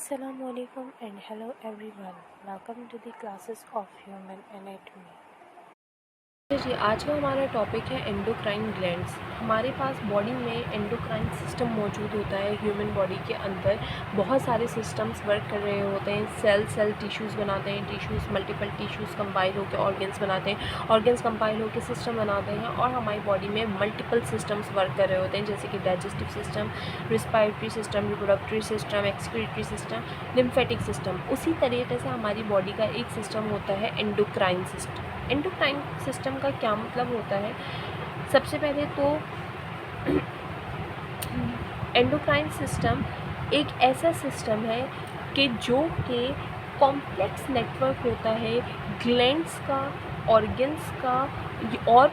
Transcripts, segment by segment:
Assalamualaikum and hello everyone. Welcome to the classes of human anatomy. जी आज का हमारा topic है एंडोक्राइन ग्लैंड्स। हमारे पास बॉडी में एंडोक्राइन सिस्टम मौजूद होता है। ह्यूमन बॉडी के अंदर बहुत सारे सिस्टम्स वर्क कर रहे होते हैं। सेल टिश्यूज़ बनाते हैं, टिश्यूज़ मल्टीपल टिश्यूज़ कंपाइल होकर ऑर्गन्स बनाते हैं, ऑर्गन्स कंपाइल होकर सिस्टम बनाते हैं और हमारी बॉडी में मल्टीपल सिस्टम्स वर्क कर रहे होते हैं, जैसे कि digestive system, respiratory system, reproductive system, excretory system, lymphatic system. उसी तरीके से हमारी बॉडी का एक सिस्टम होता है एंडोक्राइन सिस्टम। एंडोक्राइन सिस्टम का क्या मतलब होता है? सबसे पहले तो एंडोक्राइन सिस्टम एक ऐसा सिस्टम है कि जो कि कॉम्प्लेक्स नेटवर्क होता है ग्लैंड्स का, ऑर्गन्स का और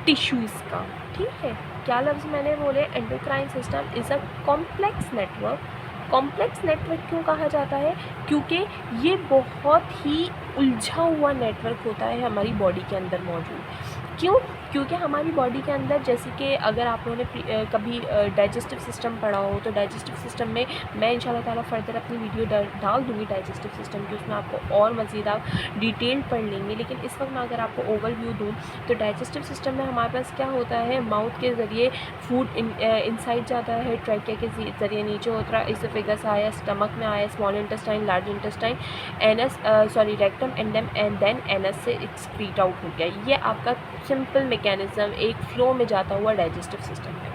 टिश्यूज़ का। ठीक है, क्या लफ्ज़ मैंने बोले? Endocrine system is a complex network. Complex network क्यों कहा जाता है? क्योंकि ये बहुत ही उलझा हुआ नेटवर्क होता है हमारी बॉडी के अंदर मौजूद। क्यों? क्योंकि हमारी बॉडी के अंदर, जैसे कि अगर आप लोगों ने कभी डाइजेस्टिव सिस्टम पढ़ा हो तो डाइजेस्टिव सिस्टम में मैं इंशाल्लाह ताला फर्दर अपनी वीडियो डाल दूँगी डाइजेस्टिव सिस्टम की, उसमें आपको और मज़ीद आप डिटेल पढ़ लेंगे। लेकिन इस वक्त मैं अगर आपको ओवरव्यू दूँ तो डाइजेस्टिव सिस्टम में हमारे पास क्या होता है? माउथ के ज़रिए फूड इनसाइड जाता है, ट्रैकिया के ज़रिए नीचे होता है, इसोफेगस आया, स्टमक में आया, small intestine, large intestine, anus rectum, एंडम एंड देन एनस से एक्सक्रीट आउट हो गया। ये आपका सिंपल मैकेनिज़्म एक फ्लो में जाता हुआ डाइजेस्टिव सिस्टम है।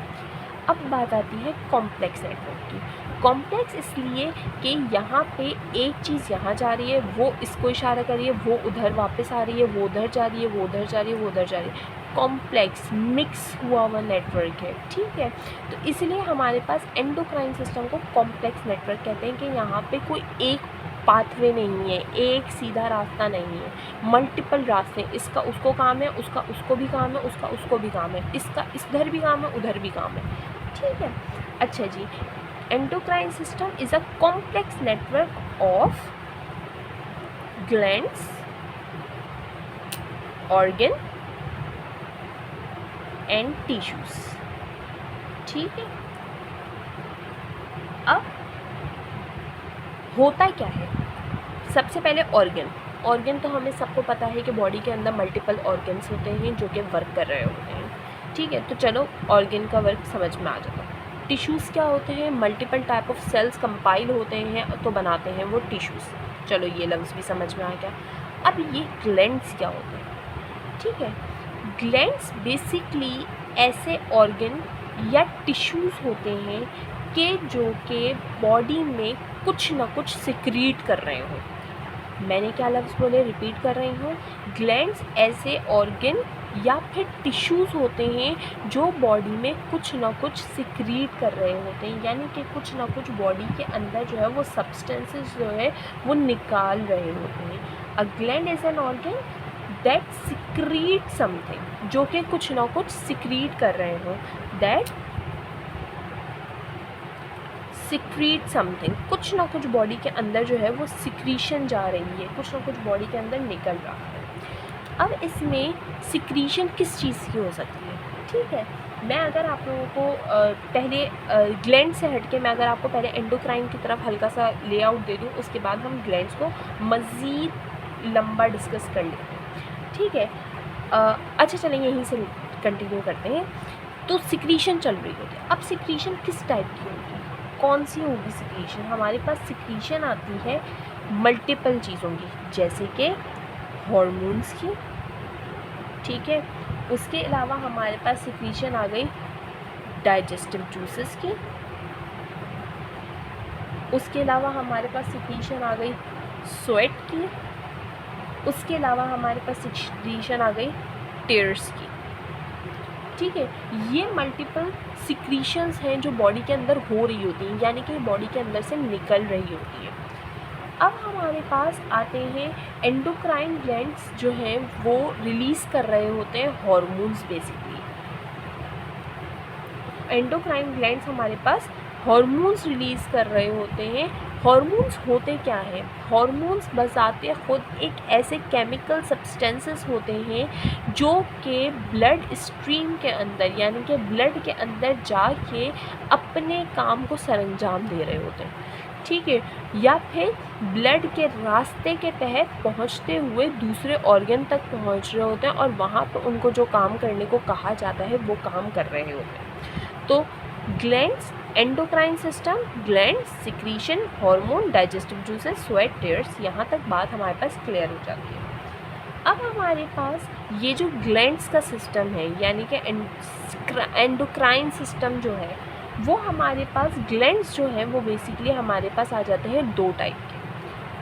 अब बात आती है कॉम्प्लेक्स नेटवर्क की। कॉम्प्लेक्स इसलिए कि यहाँ पे एक चीज़ यहाँ जा रही है, वो इसको इशारा कर रही है, वो उधर वापस आ रही है, वो उधर जा रही है, वो उधर जा रही है, वो उधर जा रही है। कॉम्प्लेक्स मिक्स हुआ हुआ नेटवर्क है। ठीक है, तो इसलिए हमारे पास एंडोक्राइन सिस्टम को कॉम्प्लेक्स नेटवर्क कहते हैं कि यहाँ पे कोई एक पाथवे नहीं है, एक सीधा रास्ता नहीं है, मल्टीपल रास्ते। इसका उसको काम है, उसका उसको भी काम है, उसका उसको भी काम है, इसका इधर भी काम है, उधर भी काम है। ठीक है, अच्छा जी, endocrine system is a complex network of glands, organ and tissues. ठीक है, अब होता क्या है? सबसे पहले ऑर्गन तो हमें सबको पता है कि बॉडी के अंदर मल्टीपल ऑर्गन्स होते हैं जो कि वर्क कर रहे होते हैं। ठीक है, तो चलो ऑर्गन का वर्क समझ में आ जाता है। टिश्यूज़ क्या होते हैं? Multiple type of cells compile होते हैं तो बनाते हैं वो टिश्यूज़। चलो ये लफ्ज़ भी समझ में आ गया। अब ये ग्लैंड्स क्या होते हैं? ठीक है, ग्लैंड्स बेसिकली ऐसे ऑर्गन या टिश्यूज़ होते हैं कि जो कि बॉडी में कुछ ना कुछ सिक्रीट कर रहे हो। मैंने क्या लफ्ज़ बोले? रिपीट कर रही हूँ। ग्लैंड्स ऐसे ऑर्गन या फिर टिश्यूज़ होते हैं जो बॉडी में कुछ ना कुछ सिक्रीट कर रहे होते हैं, यानी कि कुछ ना कुछ बॉडी के अंदर जो है वो सब्सटेंसेस जो है वो निकाल रहे होते हैं। A gland is an organ that secrete something, जो कि कुछ ना कुछ सिक्रीट कर रहे हो। दैट सिक्रीट समथिंग, कुछ ना कुछ बॉडी के अंदर जो है वो सिक्रीशन जा रही है, कुछ ना कुछ बॉडी के अंदर निकल रहा है। अब इसमें सिक्रीशन किस चीज़ की हो सकती है? ठीक है, मैं अगर आप लोगों को पहले ग्लैंड से हटके मैं अगर आपको पहले एंडोक्राइन की तरफ हल्का सा लेआउट दे दूँ, उसके बाद हम ग्लैंड्स को मज़ीद लंबा डिस्कस कर लेते हैं। ठीक है, अच्छा चलें यहीं से कंटिन्यू करते हैं। तो सिक्रीशन चल रही होती है। अब सिक्रीशन किस टाइप की होगी? कौन सी होगी सिक्रीशन? हमारे पास सिक्रीशन आती है मल्टीपल चीज़ों की, जैसे कि हॉर्मोन्स की। ठीक है, उसके अलावा हमारे पास सिक्रीशन आ गई डाइजेस्टिव जूसेस की। उसके अलावा हमारे पास सिक्रीशन आ गई स्वेट की। उसके अलावा हमारे पास सिक्रीशन आ गई टेयर्स की। ठीक है, ये मल्टीपल सिक्रीशंस हैं जो बॉडी के अंदर हो रही होती हैं, यानी कि बॉडी के अंदर से निकल रही होती है। अब हमारे पास आते हैं एंडोक्राइन ग्लैंड्स जो हैं वो रिलीज़ कर रहे होते हैं हॉर्मोन्स। बेसिकली एंडोक्राइन ग्लैंड्स हमारे पास हॉर्मोन्स रिलीज़ कर रहे होते हैं। हॉर्मोन्स होते क्या हैं? हॉर्मोन्स बजाते खुद एक ऐसे केमिकल सब्सटेंसेस होते हैं जो कि ब्लड स्ट्रीम के अंदर, यानी कि ब्लड के अंदर जाके अपने काम को सरंजाम दे रहे होते हैं। ठीक है, या फिर ब्लड के रास्ते के तहत पहुंचते हुए दूसरे ऑर्गन तक पहुंच रहे होते हैं और वहाँ पर उनको जो काम करने को कहा जाता है वो काम कर रहे होते हैं। तो glands, endocrine system, glands, secretion, hormone, digestive juices, sweat, tears, यहाँ तक बात हमारे पास क्लियर हो जाती है। अब हमारे पास ये जो ग्लैंड्स का सिस्टम है यानी कि एंडोक्राइन सिस्टम जो है वो हमारे पास, ग्लैंड्स जो हैं वो बेसिकली हमारे पास आ जाते हैं दो टाइप के,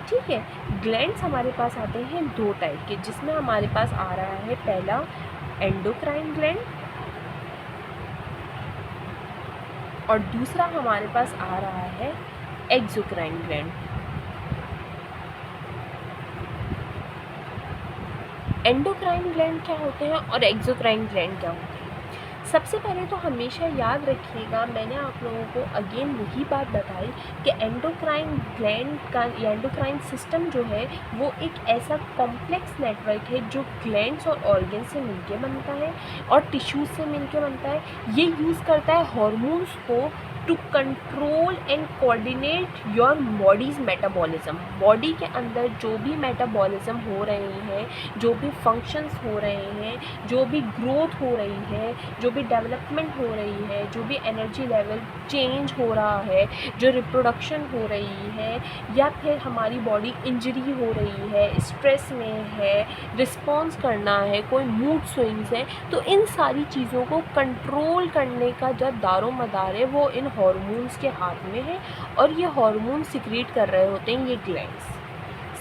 ठीक है। ग्लैंड्स हमारे पास आते हैं दो टाइप के, जिसमें हमारे पास आ रहा है पहला एंडोक्राइन ग्लैंड और दूसरा हमारे पास आ रहा है एक्सोक्राइन ग्लैंड। एंडोक्राइन ग्लैंड क्या होते हैं और एक्सोक्राइन ग्लैंड क्या होते हैं? सबसे पहले तो हमेशा याद रखिएगा, मैंने आप लोगों को अगेन वही बात बताई कि एंडोक्राइन ग्लैंड का या एंडोक्राइन सिस्टम जो है वो एक ऐसा कॉम्प्लेक्स नेटवर्क है जो ग्लैंड्स और ऑर्गन से मिलके बनता है और टिश्यूज से मिलके बनता है। ये यूज़ करता है हार्मोन्स को to control and coordinate your body's metabolism. Body के अंदर जो भी मेटाबॉलिज्म हो रहे हैं, जो भी फंक्शंस हो रहे हैं, जो भी ग्रोथ हो रही है, जो भी डेवलपमेंट हो रही है, जो भी एनर्जी लेवल चेंज हो रहा है, जो रिप्रोडक्शन हो रही है या फिर हमारी बॉडी इंजरी हो रही है, स्ट्रेस में है, रिस्पॉन्स करना है, कोई मूड स्विंग्स है, तो इन सारी चीज़ों को कंट्रोल करने का जो दारो मदार है वो इन हार्मोन्स के हाथ में है और ये हार्मोन सिक्रीट कर रहे होते हैं ये ग्लैंड्स।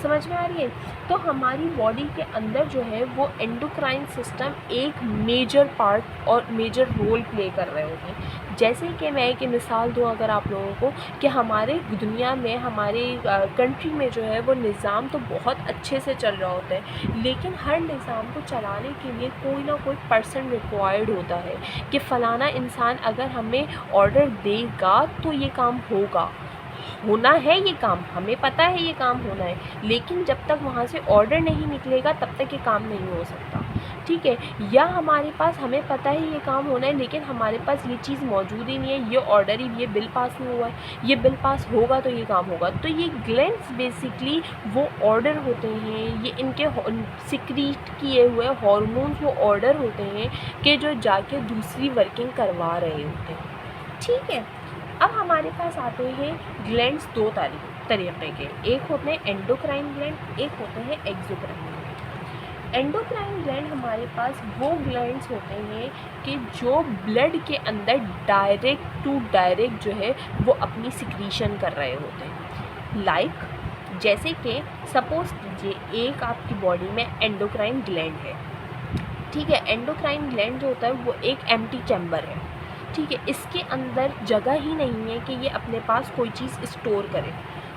समझ में आ रही है? तो हमारी बॉडी के अंदर जो है वो एंडोक्राइन सिस्टम एक मेजर पार्ट और मेजर रोल प्ले कर रहे होते हैं। जैसे कि मैं एक मिसाल दूँ अगर आप लोगों को कि हमारे दुनिया में, हमारे कंट्री में जो है वो निज़ाम तो बहुत अच्छे से चल रहा होता है, लेकिन हर निज़ाम को चलाने के लिए कोई ना कोई पर्सन रिक्वायर्ड होता है कि फ़लाना इंसान अगर हमें ऑर्डर देगा तो ये काम होगा, होना है, ये काम हमें पता है, ये काम होना है, लेकिन जब तक वहाँ से ऑर्डर नहीं निकलेगा तब तक ये काम नहीं हो सकता, ठीक है। या हमारे पास, हमें पता है ये काम होना है लेकिन हमारे पास ये चीज़ मौजूद ही नहीं है, ये ऑर्डर ही, ये बिल पास नहीं हुआ है, ये बिल पास होगा तो ये काम होगा। तो ये ग्लैंड्स बेसिकली वो ऑर्डर होते हैं, ये इनके सिक्रीट किए हुए हार्मोन्स वो ऑर्डर होते हैं कि जो जाके दूसरी वर्किंग करवा रहे होते हैं, ठीक है। अब हमारे पास आते हैं ग्लैंड्स दो तरीके के, एक होते हैं एंडोक्राइन ग्लैंड, एक होते हैं एक्सोक्राइन ग्लैंड। एंडोक्राइन ग्लैंड हमारे पास वो ग्लैंड्स होते हैं कि जो ब्लड के अंदर डायरेक्ट टू डायरेक्ट जो है वो अपनी सिक्रीशन कर रहे होते हैं। लाइक जैसे कि सपोज कीजिए एक आपकी बॉडी में एंडोक्राइन ग्लैंड है, ठीक है। एंडोक्राइन ग्लैंड जो होता है वो एक एम्प्टी चैम्बर है, ठीक है। इसके अंदर जगह ही नहीं है कि ये अपने पास कोई चीज़ स्टोर करे,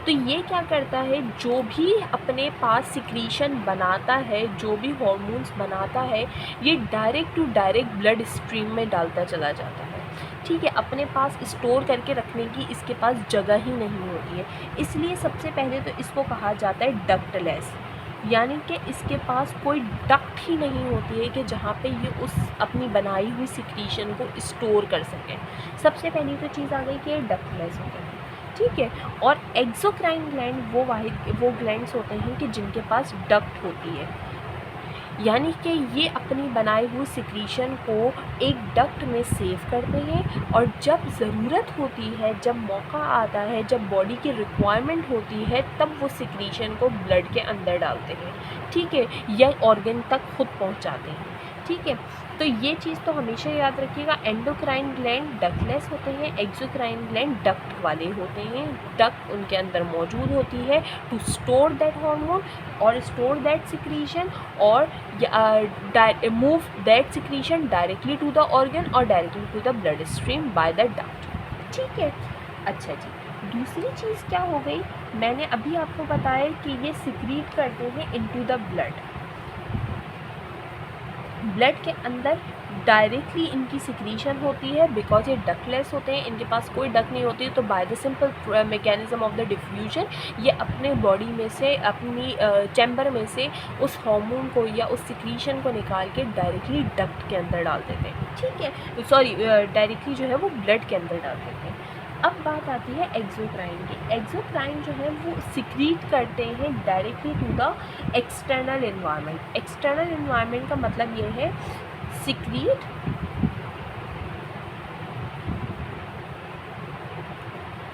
तो ये क्या करता है, जो भी अपने पास सिक्रीशन बनाता है, जो भी हार्मोन्स बनाता है, ये direct to direct blood stream में डालता चला जाता है, ठीक है। अपने पास स्टोर करके रखने की इसके पास जगह ही नहीं होती है, इसलिए सबसे पहले तो इसको कहा जाता है डक्टलेस, यानी कि इसके पास कोई डक्ट ही नहीं होती है कि जहाँ पे ये उस अपनी बनाई हुई सिक्रीशन को स्टोर कर सकें। सबसे पहली तो चीज़ आ गई कि ये डक्टलेस होते हैं, ठीक है। और एक्सोक्राइन ग्लैंड वो ग्लैंड्स होते हैं कि जिनके पास डक्ट होती है, यानी कि ये अपनी बनाई हुई सिक्रीशन को एक डक्ट में सेव करते हैं और जब ज़रूरत होती है, जब मौका आता है, जब बॉडी की रिक्वायरमेंट होती है, तब वो सिक्रीशन को ब्लड के अंदर डालते हैं, ठीक है, या ऑर्गन तक खुद पहुंचाते हैं, ठीक है। तो ये चीज़ तो हमेशा याद रखिएगा, एंडोक्राइन ग्लैंड डक्टलेस होते हैं, एक्सोक्राइन ग्लैंड डक्ट वाले होते हैं। डक्ट उनके अंदर मौजूद होती है टू स्टोर दैट हार्मोन और स्टोर दैट सिक्रीशन और move that secretion directly to the organ और directly to the bloodstream by the duct, ठीक है। अच्छा जी, दूसरी चीज़ क्या हो गई, मैंने अभी आपको बताया कि ये सिक्रीट करते हैं इनटू द ब्लड के अंदर डायरेक्टली इनकी सिक्रीशन होती है, बिकॉज ये डक्टलेस होते हैं, इनके पास कोई डक नहीं होती, तो by the simple mechanism of the diffusion ये अपने बॉडी में से, अपनी चैम्बर में से उस हार्मोन को या उस सिक्रीशन को निकाल के डायरेक्टली डक्ट के अंदर डाल देते हैं, ठीक है, सॉरी डायरेक्टली जो है वो ब्लड के अंदर डाल देते हैं। अब बात आती है एक्सोक्राइन की। एक्सोक्राइन जो है वो सिक्रीट करते हैं directly to the external environment. External environment का मतलब ये है secrete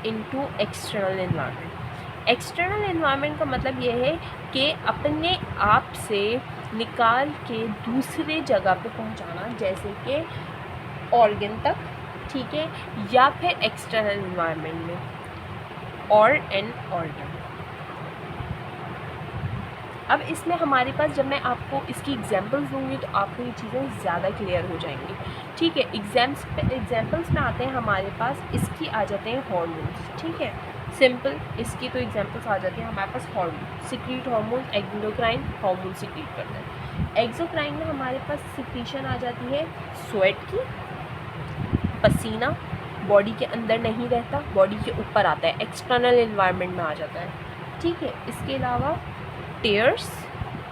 into external environment. External environment का मतलब ये है कि अपने आप से निकाल के दूसरे जगह पे पहुंचाना, जैसे कि ऑर्गन तक, ठीक है, या फिर एक्सटर्नल इन्वायरमेंट में और एन ऑर्गन। अब इसमें हमारे पास जब मैं आपको इसकी एग्जांपल्स दूंगी तो आपको ये चीज़ें ज़्यादा क्लियर हो जाएंगी, ठीक है। एग्जांपल्स में आते हैं हमारे पास, इसकी आ जाते हैं हार्मोन्स, ठीक है, सिंपल। इसकी तो एग्जांपल्स आ जाती हैं हमारे पास hormone, secrete hormone, endocrine hormone secrete करते हैं। एक्सोक्राइन में हमारे पास सिक्रीशन आ जाती है स्वेट की, पसीना बॉडी के अंदर नहीं रहता, बॉडी के ऊपर आता है, एक्सटर्नल इन्वायरमेंट में आ जाता है, ठीक है। इसके अलावा टेयर्स,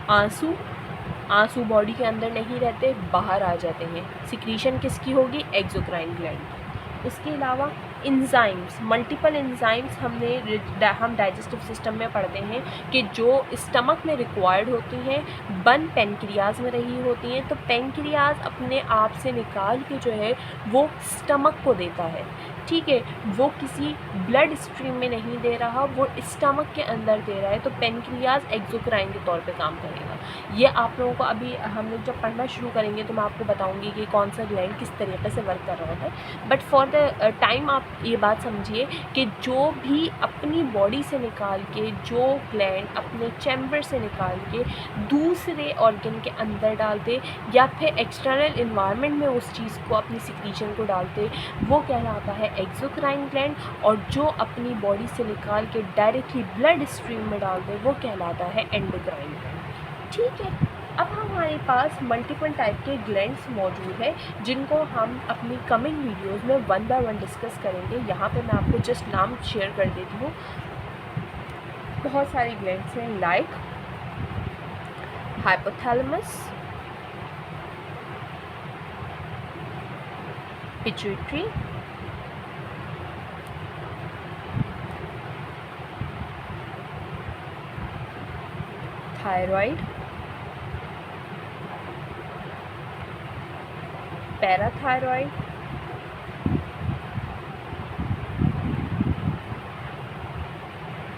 आंसू बॉडी के अंदर नहीं रहते, बाहर आ जाते हैं। सिक्रीशन किसकी होगी? एक्सोक्राइन ग्लैंड की। उसके अलावा इंजाइम्स, मल्टीपल इंजाइम्स हम डाइजेस्टिव सिस्टम में पढ़ते हैं कि जो स्टमक में रिक्वायर्ड होती हैं, बन पेनक्रियाज में रही होती हैं, तो पेनक्रियाज अपने आप से निकाल के जो है वो स्टमक को देता है, ठीक है। वो किसी ब्लड स्ट्रीम में नहीं दे रहा, वो स्टमक के अंदर दे रहा है, तो पेनक्रियाज एक्सोक्राइन के तौर पे काम करेगा। ये आप लोगों को अभी हम लोग जब पढ़ना शुरू करेंगे तो मैं आपको बताऊंगी कि कौन सा ग्लैंड किस तरीके से वर्क कर रहा है। बट फॉर द टाइम आप ये बात समझिए कि जो भी अपनी बॉडी से निकाल के, जो ग्लैंड अपने चैम्बर से निकाल के दूसरे ऑर्गन के अंदर डालते या फिर एक्सटर्नल इन्वायरमेंट में उस चीज़ को, अपनी सिक्रीशन को डालते, वो कहलाता है एक्सोक्राइन ग्लैंड। और जो अपनी बॉडी से निकाल के डायरेक्टली ब्लड स्ट्रीम में डालते, वो कहलाता है एंडोक्राइन ग्लैंड, ठीक है। अब हमारे पास मल्टीपल टाइप के ग्लैंड्स मौजूद हैं जिनको हम अपनी कमिंग वीडियोस में वन बाय वन डिस्कस करेंगे। यहाँ पे मैं आपको जस्ट नाम शेयर कर देती हूँ। बहुत सारे ग्लैंड्स हैं, like hypothalamus, pituitary, thyroid, parathyroid,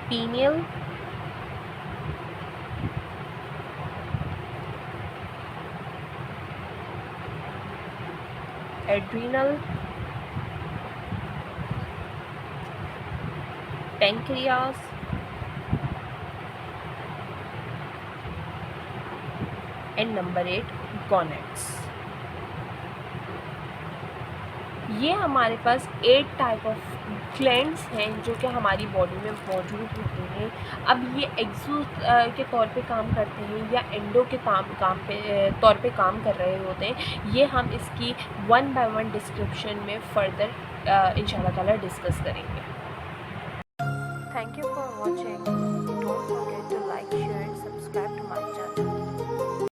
pineal, adrenal, pancreas, and number 8 गॉनेड्स। ये हमारे पास 8 टाइप ऑफ ग्लैंड्स हैं जो कि हमारी बॉडी में मौजूद होते हैं। अब ये एक्सो के तौर पे काम करते हैं या एंडो के तौर पे काम कर रहे होते हैं, ये हम इसकी वन बाय वन डिस्क्रिप्शन में फर्दर इंशाल्लाह ताला डिस्कस करेंगे। Thank you for